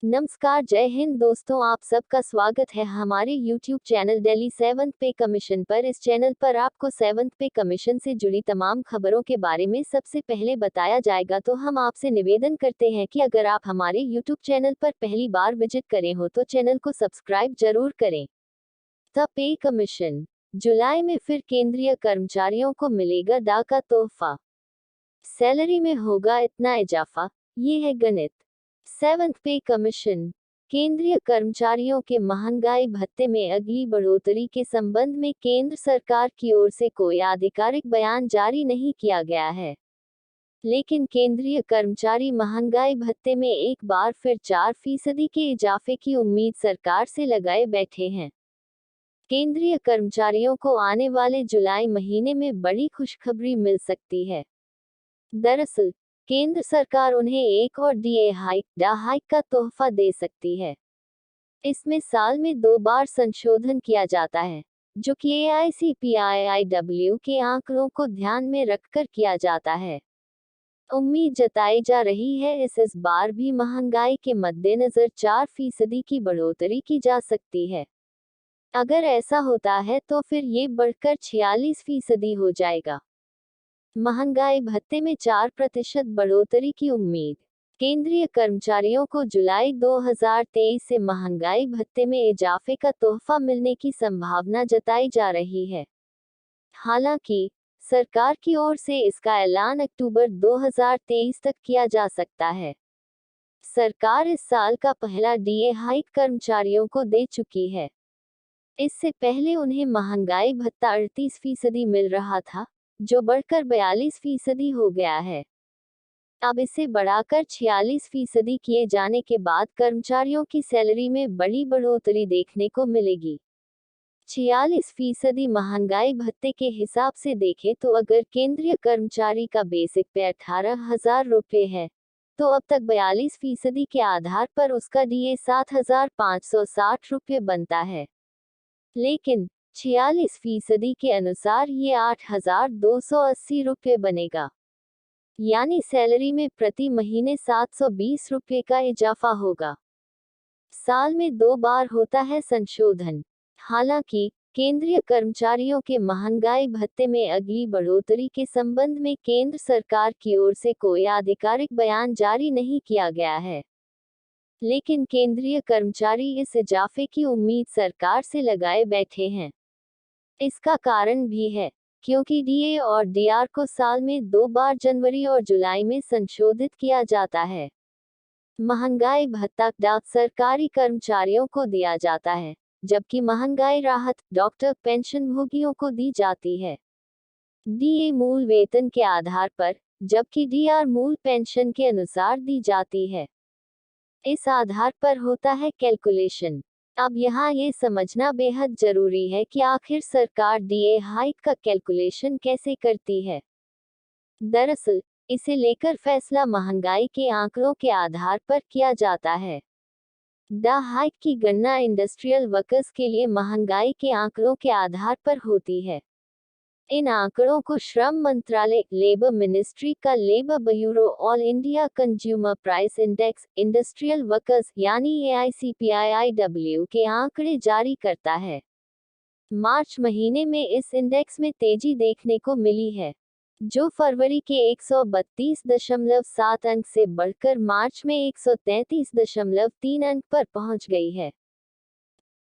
नमस्कार, जय हिंद दोस्तों, आप सबका स्वागत है हमारे YouTube चैनल दिल्ली 7th पे कमीशन पर। इस चैनल पर आपको 7th पे कमीशन से जुड़ी तमाम खबरों के बारे में सबसे पहले बताया जाएगा। तो हम आपसे निवेदन करते हैं कि अगर आप हमारे YouTube चैनल पर पहली बार विजिट करें हो तो चैनल को सब्सक्राइब जरूर करें। द पे कमीशन, जुलाई में फिर केंद्रीय कर्मचारियों को मिलेगा डा का तोहफा, सैलरी में होगा इतना इजाफा, ये है गणित। 7th पे कमीशन, केंद्रीय कर्मचारियों के महंगाई भत्ते में अगली बढ़ोतरी के संबंध में केंद्र सरकार की ओर से कोई आधिकारिक बयान जारी नहीं किया गया है, लेकिन केंद्रीय कर्मचारी महंगाई भत्ते में एक बार फिर 4% के इजाफे की उम्मीद सरकार से लगाए बैठे हैं। केंद्रीय कर्मचारियों को आने वाले जुलाई महीने में बड़ी खुशखबरी मिल सकती है। दरअसल केंद्र सरकार उन्हें एक और डीए हाइक का तोहफा दे सकती है। इसमें साल में 2 बार संशोधन किया जाता है, जो कि AICPIIW के आंकड़ों को ध्यान में रखकर किया जाता है। उम्मीद जताई जा रही है इस बार भी महंगाई के मद्देनजर 4% की बढ़ोतरी की जा सकती है। अगर ऐसा होता है तो फिर ये बढ़कर 46% हो जाएगा। महंगाई भत्ते में 4% बढ़ोतरी की उम्मीद। केंद्रीय कर्मचारियों को जुलाई 2023 से महंगाई भत्ते में इजाफे का तोहफा मिलने की संभावना जताई जा रही है। हालांकि सरकार की ओर से इसका ऐलान अक्टूबर 2023 तक किया जा सकता है। सरकार इस साल का पहला डीए हाइक कर्मचारियों को दे चुकी है। इससे पहले उन्हें महंगाई भत्ता 38% मिल रहा था, जो बढ़कर 42% हो गया है। अब इसे बढ़ाकर 46% किए जाने के बाद कर्मचारियों की सैलरी में बड़ी बढ़ोतरी देखने को मिलेगी। 46% महंगाई भत्ते के हिसाब से देखें तो अगर केंद्रीय कर्मचारी का बेसिक पे 18,000 रुपये है, तो अब तक 42% के आधार पर उसका डीए 7,560 रुपये बनता है। लेकिन 46% के अनुसार ये 8,280 रुपये बनेगा, यानी सैलरी में प्रति महीने 720 रुपये का इजाफा होगा। साल में 2 बार होता है संशोधन। हालांकि केंद्रीय कर्मचारियों के महंगाई भत्ते में अगली बढ़ोतरी के संबंध में केंद्र सरकार की ओर से कोई आधिकारिक बयान जारी नहीं किया गया है, लेकिन केंद्रीय कर्मचारी इस इजाफे की उम्मीद सरकार से लगाए बैठे हैं। इसका कारण भी है, क्योंकि डीए और डीआर को साल में 2 बार जनवरी और जुलाई में संशोधित किया जाता है। महंगाई भत्ता सरकारी कर्मचारियों को दिया जाता है, जबकि महंगाई राहत डॉक्टर पेंशन भोगियों को दी जाती है। डीए मूल वेतन के आधार पर, जबकि डीआर मूल पेंशन के अनुसार दी जाती है। इस आधार पर होता है कैलकुलेशन। अब यहाँ ये समझना बेहद जरूरी है कि आखिर सरकार डीए हाइक का कैलकुलेशन कैसे करती है। दरअसल इसे लेकर फैसला महंगाई के आंकड़ों के आधार पर किया जाता है। द हाइक की गणना इंडस्ट्रियल वर्कर्स के लिए महंगाई के आंकड़ों के आधार पर होती है। इन आंकड़ों को श्रम मंत्रालय, लेबर मिनिस्ट्री का labour bureau, all India consumer price index, industrial workers यानी AICPIIW के आंकड़े जारी करता है। मार्च महीने में इस इंडेक्स में तेजी देखने को मिली है, जो फरवरी के 132.7 अंक से बढ़कर मार्च में 133.3 अंक पर पहुंच गई है।